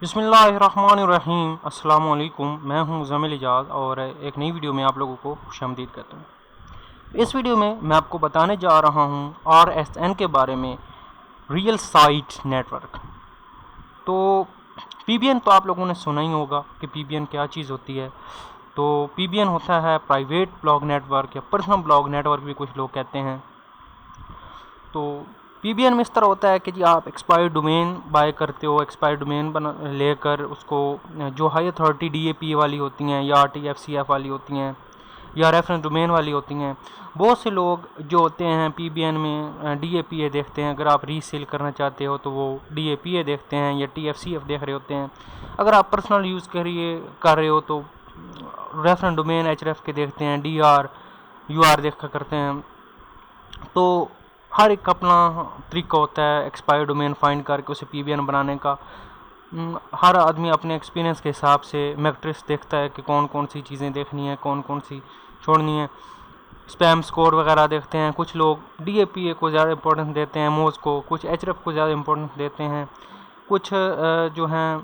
बिस्मिल्लाहिर्रहमानिर्रहीम। अस्सलाम वालेकुम। मैं हूं मुज़म्मिल इजाज़ और एक नई वीडियो में आप लोगों को खुशामदीद कहता हूं। इस वीडियो में मैं आपको बताने जा रहा हूं RSN के बारे में, रियल साइट नेटवर्क। तो PBN तो आप लोगों ने सुना ही होगा कि PBN क्या चीज़ होती है। तो PBN होता है प्राइवेट ब्लॉग नेटवर्क या पर्सनल ब्लॉग नेटवर्क भी कुछ लोग कहते हैं। तो PBN में इस तरह होता है कि जी आप एक्सपायर्ड डोमेन बाय करते हो, एक्सपायर्ड डोमेन बना लेकर उसको जो हाई अथॉरिटी DAPA वाली होती हैं या RTFCF वाली होती हैं या रेफरेंस डोमेन वाली होती हैं, बहुत से लोग जो होते हैं PBN में DAPA देखते हैं। अगर आप रीसेल करना चाहते हो तो वो DAPA देखते हैं या TFCF देख रहे होते हैं। अगर आप पर्सनल यूज़ कर रहे हो तो रेफरेंस डोमेन HRF के देखते हैं, DR UR देखा करते हैं। तो हर एक अपना तरीका होता है एक्सपायर डोमेन फाइंड करके उसे PBN बनाने का। हर आदमी अपने एक्सपीरियंस के हिसाब से मैट्रिक्स देखता है कि कौन कौन सी चीज़ें देखनी है, कौन कौन सी छोड़नी है। स्पैम स्कोर वगैरह देखते हैं। कुछ लोग DAPA को ज़्यादा इंपॉर्टेंस देते हैं, मोज को, कुछ HRF को ज़्यादा इंपॉर्टेंस देते हैं। कुछ जो हैं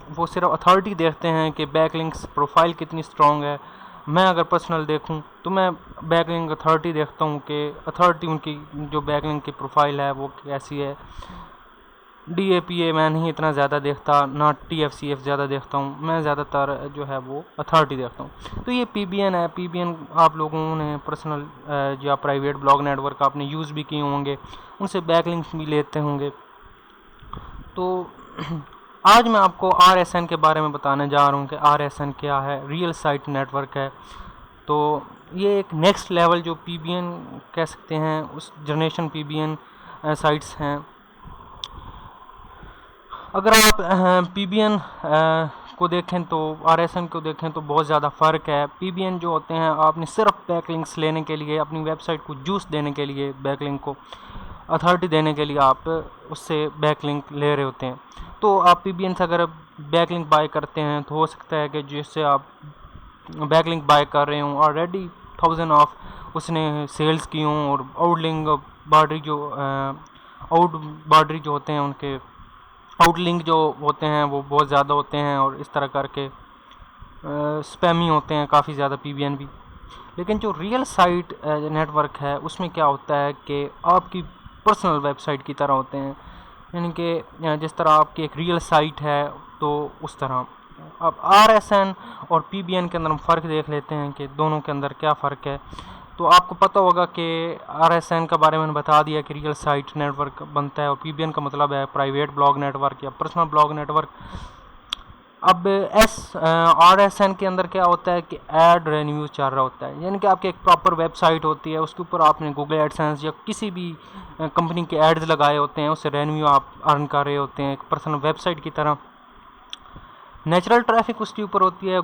वो सिर्फ अथॉरिटी देखते हैं कि बैकलिंक्स प्रोफाइल कितनी स्ट्रॉन्ग है। मैं अगर पर्सनल देखूं तो मैं बैकलिंक अथॉरिटी देखता हूं कि अथॉरिटी उनकी जो बैकलिंक की प्रोफाइल है वो कैसी है। DAPA मैं नहीं इतना ज़्यादा देखता, ना TFCF ज़्यादा देखता हूँ। मैं ज़्यादातर जो है वो अथॉरिटी देखता हूँ। तो ये PBN है। PBN आप लोगों ने पर्सनल या प्राइवेट ब्लॉग नेटवर्क आपने यूज़ भी किए होंगे, उनसे बैकलिंक्स भी लेते होंगे। तो आज मैं आपको RSN के बारे में बताने जा रहा हूँ कि RSN क्या है। रियल साइट नेटवर्क है। तो ये एक नेक्स्ट लेवल जो PBN कह सकते हैं, उस जनरेशन PBN साइट्स हैं। अगर आप PBN को देखें तो RSN को देखें तो बहुत ज़्यादा फ़र्क है। PBN जो होते हैं, आपने सिर्फ बैकलिंक्स लेने के लिए, अपनी वेबसाइट को जूस देने के लिए, बैकलिंक को अथॉरिटी देने के लिए आप उससे बैकलिंक ले रहे होते हैं। तो आप PBN से अगर बैकलिंक बाय करते हैं तो हो सकता है कि जिससे आप बैकलिंक बाय कर रहे हूँ ऑलरेडी 1000 ऑफ उसने सेल्स की हों और आउट बार्डरी जो होते हैं उनके आउटलिंक जो होते हैं वो बहुत ज़्यादा होते हैं और इस तरह करके स्पैमी होते हैं काफ़ी ज़्यादा PBN भी। लेकिन जो रियल साइट नेटवर्क है उसमें क्या होता है कि आपकी पर्सनल वेबसाइट की तरह होते हैं। यानी कि जिस तरह आपकी एक रियल साइट है तो उस तरह। अब RSN और PBN के अंदर हम फ़र्क देख लेते हैं कि दोनों के अंदर क्या फ़र्क है। तो आपको पता होगा कि RSN के बारे में बता दिया कि रियल साइट नेटवर्क बनता है और PBN का मतलब है प्राइवेट ब्लॉग नेटवर्क या पर्सनल ब्लॉग नेटवर्क। अब RSN के अंदर क्या होता है कि एड रेवेन्यू चल रहा होता है। यानी कि आपकी एक प्रॉपर वेबसाइट होती है, उसके ऊपर आपने गूगल एडसेंस या किसी भी कंपनी के एड्स लगाए होते हैं, उससे रेवेन्यू आप अर्न कर रहे होते हैं एक पर्सनल वेबसाइट की तरह। नेचुरल ट्रैफिक उसके ऊपर होती है।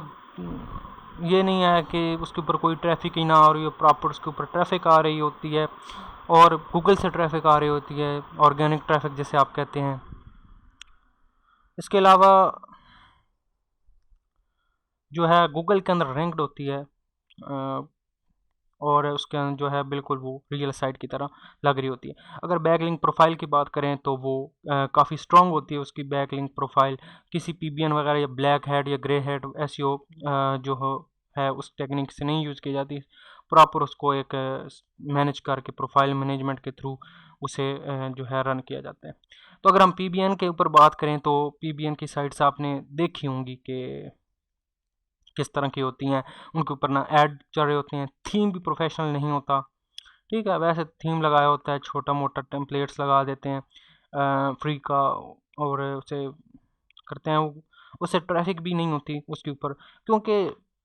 ये नहीं है कि उसके ऊपर कोई ट्रैफिक ही ना आ रही हो, प्रॉपर उसके ऊपर ट्रैफिक आ रही होती है और गूगल से ट्रैफिक आ रही होती है, ऑर्गेनिक ट्रैफिक जिसे आप कहते हैं। इसके अलावा जो है गूगल के अंदर रैंक्ड होती है और उसके अंदर जो है बिल्कुल वो रियल साइट की तरह लग रही होती है। अगर बैकलिंक प्रोफाइल की बात करें तो वो काफ़ी स्ट्रॉन्ग होती है उसकी बैकलिंक प्रोफाइल। किसी PBN वगैरह या ब्लैक हैट या ग्रे हैट SEO जो है उस टेक्निक से नहीं यूज़ की जाती। प्रॉपर उसको एक मैनेज करके प्रोफाइल मैनेजमेंट के थ्रू उसे जो है रन किया जाता है। तो अगर हम PBN के ऊपर बात करें तो PBN की साइट्स आपने देखी होंगी कि किस तरह की होती हैं। उनके ऊपर ना ऐड चल रहे होते हैं, थीम भी प्रोफेशनल नहीं होता। ठीक है, वैसे थीम लगाया होता है, छोटा मोटा टेम्पलेट्स लगा देते हैं फ्री का और उसे करते हैं। उससे ट्रैफिक भी नहीं होती उसके ऊपर, क्योंकि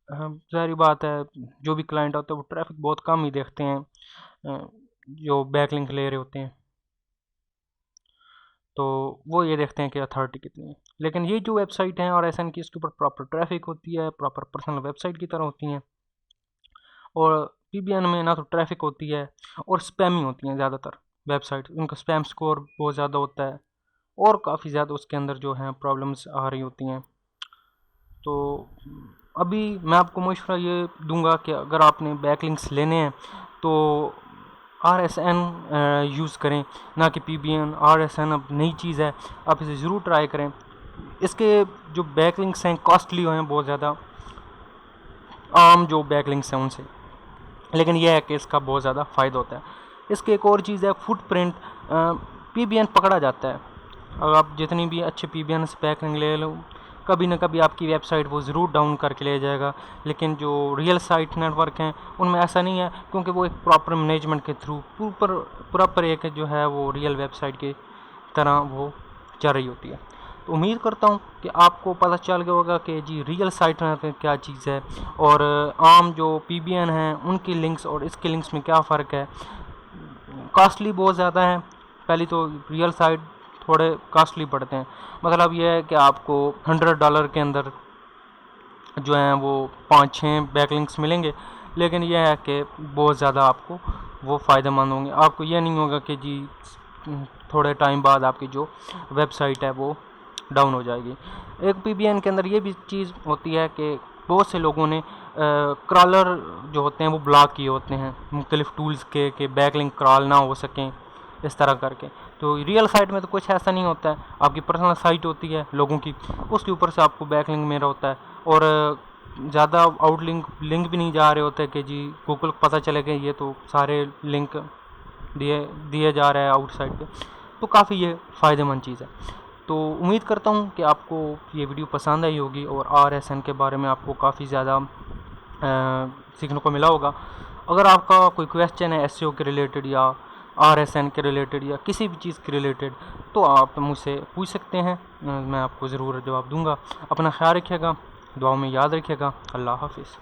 ज़ाहिर बात है जो भी क्लाइंट होता है वो ट्रैफिक बहुत कम ही देखते हैं जो बैकलिंक ले रहे होते हैं। तो वो ये देखते हैं कि अथॉरिटी कितनी है। लेकिन ये जो वेबसाइट हैं RSN की, इसके ऊपर प्रॉपर ट्रैफिक होती है, प्रॉपर पर्सनल वेबसाइट की तरह होती हैं। और PBN में ना तो ट्रैफिक होती है और स्पैमी होती हैं ज़्यादातर वेबसाइट। उनका स्पैम स्कोर बहुत ज़्यादा होता है और काफ़ी ज़्यादा उसके अंदर जो हैं प्रॉब्लम्स आ रही होती हैं। तो अभी मैं आपको मशवरा ये दूंगा कि अगर आपने बैकलिंक्स लेने हैं तो RSN यूज़ करें, ना कि PBN। RSN अब नई चीज़ है, आप इसे ज़रूर ट्राई करें। इसके जो बैकलिंक्स हैं कॉस्टली हैं बहुत ज़्यादा, आम जो बैकलिंक्स हैं उनसे, लेकिन यह है कि इसका बहुत ज़्यादा फ़ायदा होता है। इसकी एक और चीज़ है फुटप्रिंट, PBN पकड़ा जाता है। अगर आप जितनी भी अच्छे PBN से बैकलिंक ले लो, कभी ना कभी आपकी वेबसाइट वो ज़रूर डाउन करके ले जाएगा। लेकिन जो रियल साइट नेटवर्क हैं उनमें ऐसा नहीं है, क्योंकि वो एक प्रॉपर मैनेजमेंट के थ्रू प्रॉपर एक जो है वो रियल वेबसाइट की तरह वो चल रही होती है। तो उम्मीद करता हूँ कि आपको पता चल गया होगा कि जी रियल साइट नेटवर्क क्या चीज़ है और आम जो PBN हैं उनकी लिंक्स और इसके लिंक्स में क्या फ़र्क है। कॉस्टली बहुत ज़्यादा है, पहली तो रियल साइट थोड़े कॉस्टली पड़ते हैं, मतलब ये है कि आपको $100 के अंदर जो हैं वो 5-6 बैकलिंक्स मिलेंगे, लेकिन यह है कि बहुत ज़्यादा आपको वो फ़ायदेमंद होंगे। आपको यह नहीं होगा कि जी थोड़े टाइम बाद आपकी जो वेबसाइट है वो डाउन हो जाएगी। एक PBN के अंदर ये भी चीज़ होती है कि बहुत से लोगों ने क्रॉलर जो होते हैं वो ब्लॉक किए होते हैं मुख्तलिफ टूल्स के बैकलिंक क्रॉल ना हो सकें इस तरह करके। तो रियल साइट में तो कुछ ऐसा नहीं होता है, आपकी पर्सनल साइट होती है लोगों की, उसके ऊपर से आपको बैकलिंक मेरा होता है और ज़्यादा आउटलिंक लिंक भी नहीं जा रहे होते कि जी गूगल को पता चले कि ये तो सारे लिंक दिए जा रहे हैं आउटसाइड पे। तो काफ़ी ये फ़ायदेमंद चीज़ है। तो उम्मीद करता हूँ कि आपको ये वीडियो पसंद आई होगी और RSN के बारे में आपको काफ़ी ज़्यादा सीखने को मिला होगा। अगर आपका कोई क्वेश्चन है SEO के रिलेटेड या RSN के रिलेटेड या किसी भी चीज़ के रिलेटेड, तो आप मुझसे पूछ सकते हैं, मैं आपको ज़रूर जवाब दूंगा। अपना ख्याल रखिएगा, दुआओं में याद रखिएगा। अल्लाह हाफिज़।